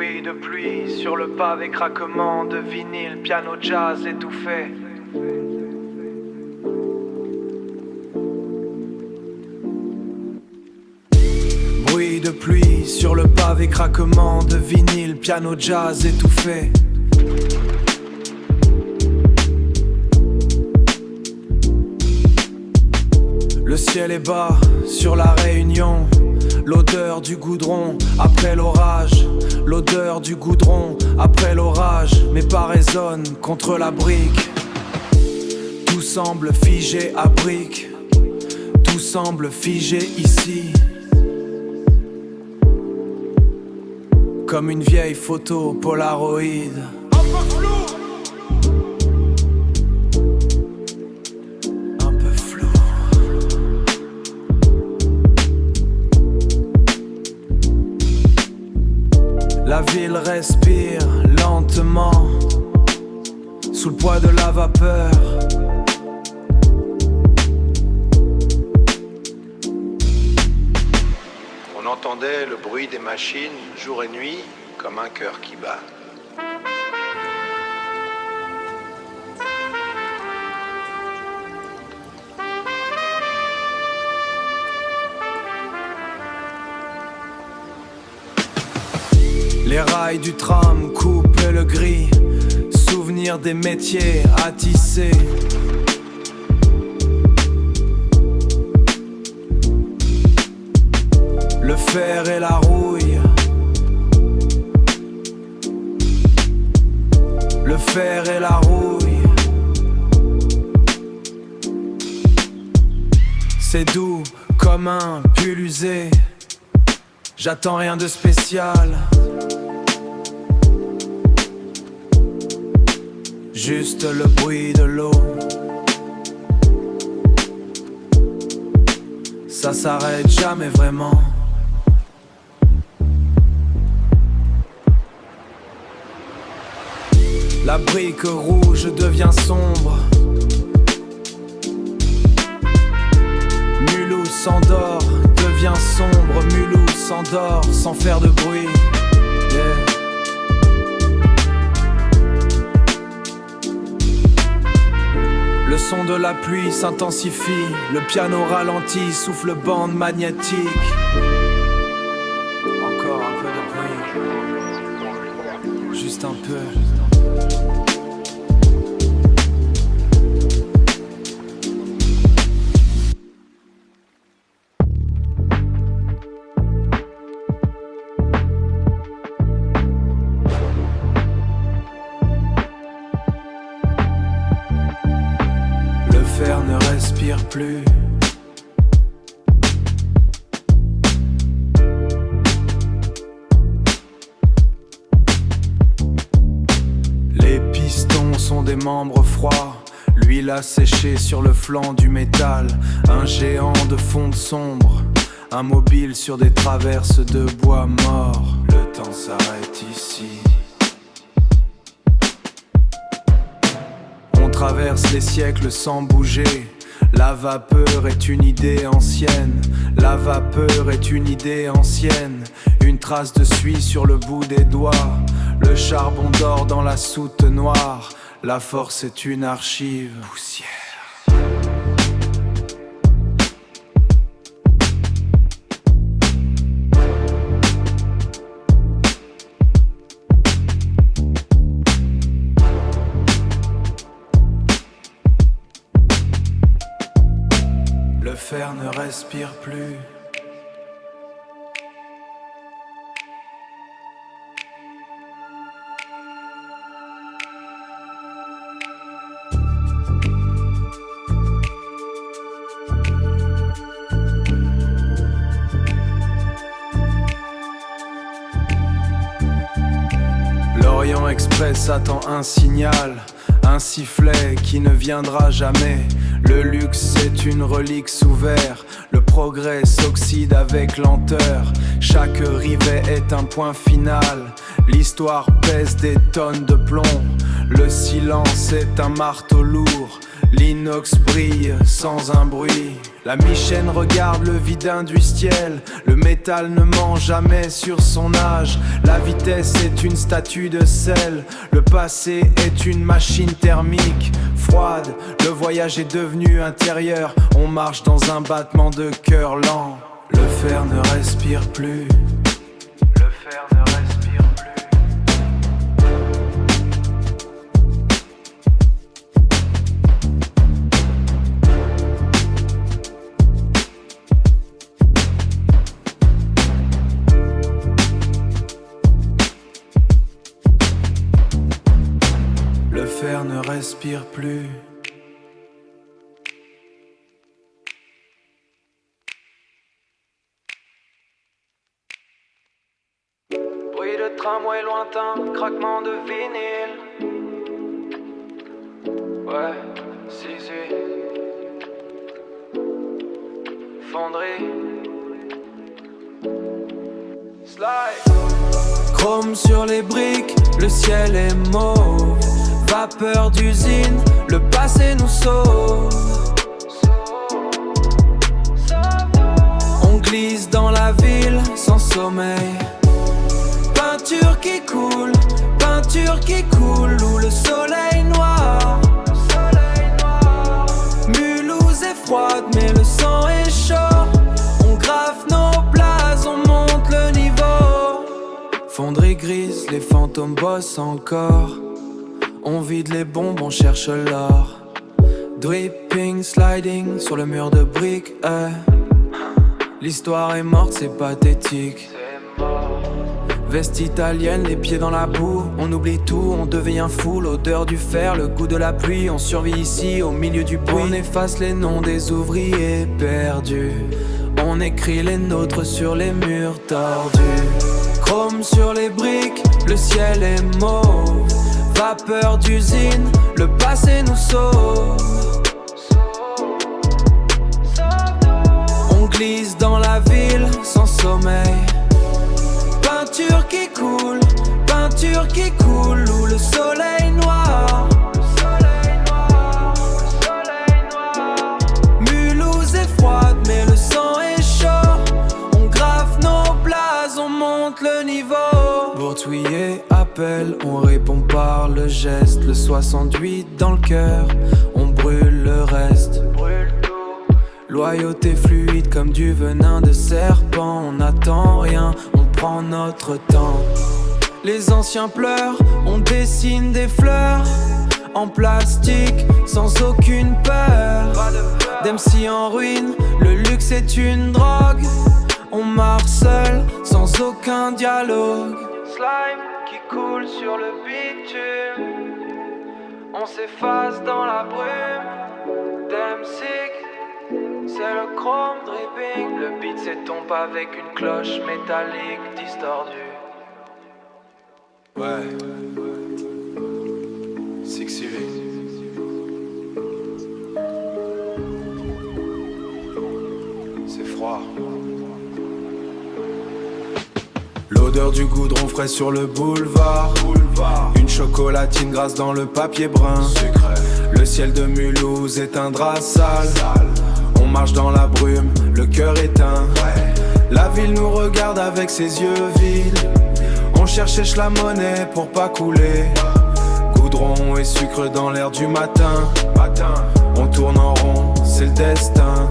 Bruit de pluie sur le pavé, craquement de vinyle, piano jazz étouffé. Bruit de pluie sur le pavé, craquement de vinyle, piano jazz étouffé. Le ciel est bas sur la Réunion. L'odeur du goudron après l'orage. L'odeur du goudron après l'orage. Mes pas résonnent contre la brique. Tout semble figé à brique. Tout semble figé ici. Comme une vieille photo Polaroid. La ville respire lentement sous le poids de la vapeur. On entendait le bruit des machines jour et nuit comme un cœur qui bat. Les rails du tram coupent le gris. Souvenir des métiers à tisser. Le fer et la rouille. Le fer et la rouille. C'est doux comme un pull usé. J'attends rien de spécial. Juste le bruit de l'eau. Ça s'arrête jamais vraiment. La brique rouge devient sombre. Mulhouse s'endort, devient sombre. Mulhouse s'endort sans faire de bruit. Yeah. Le son de la pluie s'intensifie, le piano ralentit, souffle bande magnétique. Encore un peu de bruit, juste un peu. Ne respire plus. Les pistons sont des membres froids. L'huile a séché sur le flanc du métal. Un géant de fonte sombre. Un mobile sur des traverses de bois mort. Le temps s'arrête ici. On traverse les siècles sans bouger. La vapeur est une idée ancienne. La vapeur est une idée ancienne. Une trace de suie sur le bout des doigts. Le charbon dort dans la soute noire. La force est une archive. Poussière. Le fer ne respire plus. L'Orient Express attend un signal, un sifflet qui ne viendra jamais. Le luxe c'est une relique sous verre. Le progrès s'oxyde avec lenteur. Chaque rivet est un point final. L'histoire pèse des tonnes de plomb. Le silence est un marteau lourd. L'inox brille sans un bruit. La Michenne regarde le vide industriel. Le métal ne ment jamais sur son âge. La vitesse est une statue de sel. Le passé est une machine thermique froide. Le voyage est devenu intérieur. On marche dans un battement de cœur lent. Le fer ne respire plus. Le fer ne respire plus. Le fer ne respire plus. Bruit de tramway lointain, craquement de vinyle. Ouais, si. Fonderie. Slide. Chrome sur les briques, le ciel est mauve. Vapeur d'usine, le passé nous sauve. On glisse dans la ville sans sommeil. Peinture qui coule, où le soleil noir. Mulhouse est froide, mais le sang est chaud. On graffe nos places, on monte le niveau. Fonderie grise, les fantômes bossent encore. On vide les bombes, on cherche l'or. Dripping, sliding sur le mur de briques. L'histoire est morte, c'est pathétique. Veste italienne, les pieds dans la boue. On oublie tout, on devient fou. L'odeur du fer, le goût de la pluie. On survit ici, au milieu du bruit. On efface les noms des ouvriers perdus. On écrit les nôtres sur les murs tordus. Chrome sur les briques, le ciel est mauve. Vapeur d'usine, le passé nous sauve. On glisse dans la ville sans sommeil. Peinture qui coule, où le soleil noir. Mulhouse est froide, mais le sang est chaud. On graffe nos places, on monte le niveau. Bourtouillet appelle, on répond par le geste. Le 68 dans le cœur, on brûle le reste. Loyauté fluide comme du venin de serpent. On n'attend rien, on prend notre temps. Les anciens pleurent, on dessine des fleurs en plastique, sans aucune peur. D'MC en ruine, le luxe est une drogue. On marche seul, sans aucun dialogue. Slime qui coule sur le bitume. On s'efface dans la brume. d'MC, c'est le chrome dripping. Le beat s'estompe avec une cloche métallique distordue. Ouais, Six City. C'est froid. L'odeur du goudron frais sur le boulevard. Une chocolatine grasse dans le papier brun. Le ciel de Mulhouse est un drap sale. On marche dans la brume, le cœur éteint. La ville nous regarde avec ses yeux vides. On cherche la monnaie pour pas couler. Goudron et sucre dans l'air du matin. On tourne en rond, c'est le destin.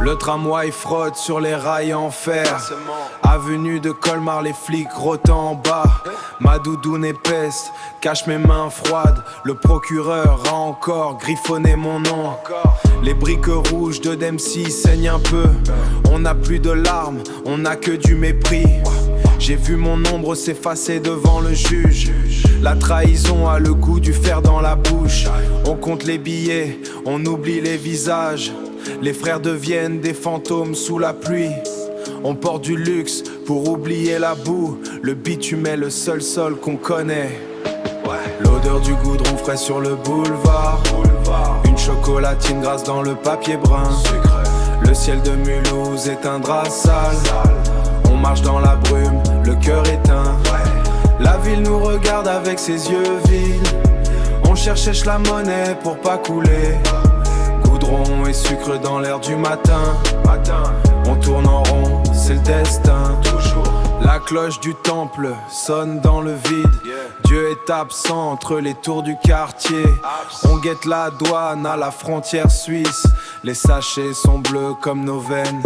Le tramway frotte sur les rails en fer. Avenue de Colmar, les flics rotent en bas. Ma doudoune épaisse cache mes mains froides. Le procureur a encore griffonné mon nom. Les briques rouges de d'MC saignent un peu. On n'a plus de larmes, on n'a que du mépris. J'ai vu mon ombre s'effacer devant le juge. La trahison a le goût du fer dans la bouche. On compte les billets, on oublie les visages. Les frères deviennent des fantômes sous la pluie. On porte du luxe pour oublier la boue. Le bitume est le seul sol qu'on connaît. L'odeur du goudron frais sur le boulevard. Une chocolatine grasse dans le papier brun. Le ciel de Mulhouse est un drap sale. On marche dans la brume, le cœur éteint. La ville nous regarde avec ses yeux vides. On cherche la monnaie pour pas couler. Goudron et sucre dans l'air du matin. On tourne en rond, c'est le destin. La cloche du temple sonne dans le vide. Dieu est absent entre les tours du quartier. On guette la douane à la frontière suisse. Les sachets sont bleus comme nos veines.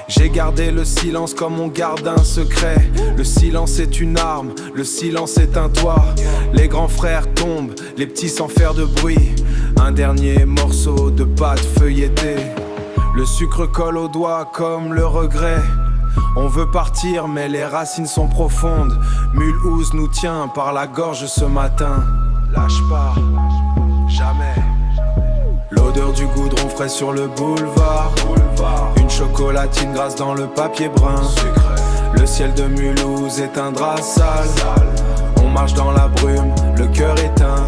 J'ai gardé le silence comme on garde un secret. Le silence est une arme, le silence est un toit. Les grands frères tombent, les petits sans faire de bruit. Un dernier morceau de pâte feuilletée. Le sucre colle aux doigts comme le regret. On veut partir mais les racines sont profondes. Mulhouse nous tient par la gorge ce matin. Lâche pas, jamais. L'odeur du goudron frais sur le boulevard. Une chocolatine grasse dans le papier brun. Le ciel de Mulhouse est un drap sale. On marche dans la brume, le cœur éteint.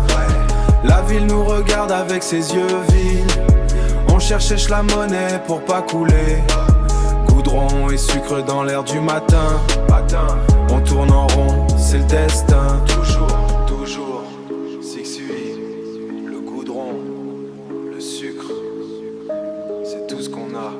La ville nous regarde avec ses yeux vides. On cherche la monnaie pour pas couler. Goudron et sucre dans l'air du matin. On tourne en rond, c'est le destin. Toujours, 6-8. Le goudron, le sucre, c'est tout ce qu'on a.